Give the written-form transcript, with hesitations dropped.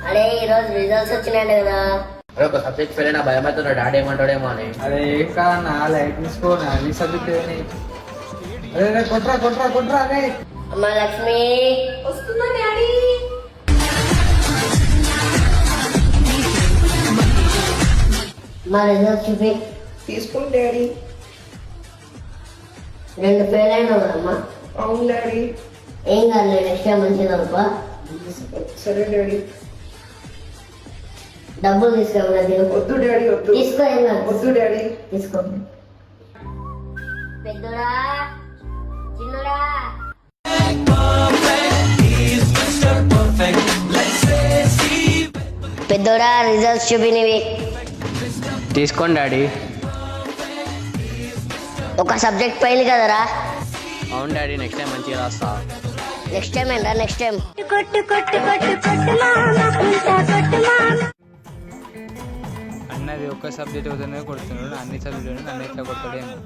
అరే ఈ రోజు రిజల్ట్స్ వచ్చినాయంట కదా. అరే ఒక సబ్జెక్ట్ ఫెయిల్ అయినా భయం అవుతున్నాడు, డాడీ ఏమంటాడేమో అని. అరే ఏం కాదన్నా లైట్ తీసుకోని అన్ని సబ్జెక్ట్ అరే రే కొట్రా కొట్రా కొట్రా అరే. అమ్మ లక్ష్మి వస్తుందా డాడీ? మా రిజల్ట్స్ చూపి. తీసుకోండి డాడీ. 2 ఫెయిల్ అయినావు కదమ్మా. అవును డాడీ. ఏం కాదు, నెక్స్ట్ టైం మంచిగా చదువుకో. సరే డాడీ. డబ్బులు తీసుకోమన్నా తిను. వద్దు డాడీ వద్దు. తీసుకో, ఏం కాదు. వద్దు డాడీ. తీసుకో. పెద్దోడా చిన్నోడా పెద్దోడా రిజల్ట్స్ చూపినవి. తీసుకోండి డాడీ. ఒక సబ్జెక్ట్ ఫెయిల్ కదరా. అవును డాడీ, నెక్స్ట్ టైం మంచిగా రాస్తా. నెక్స్ట్ టైం ఏంటా? నెక్స్ట్ టైం అన్నది ఒక్క సబ్జెక్ట్ అవుతూనే కొడుతున్నాడు, అన్ని సబ్జెక్టులు నన్ను ఎట్లా కొడతాడేమో.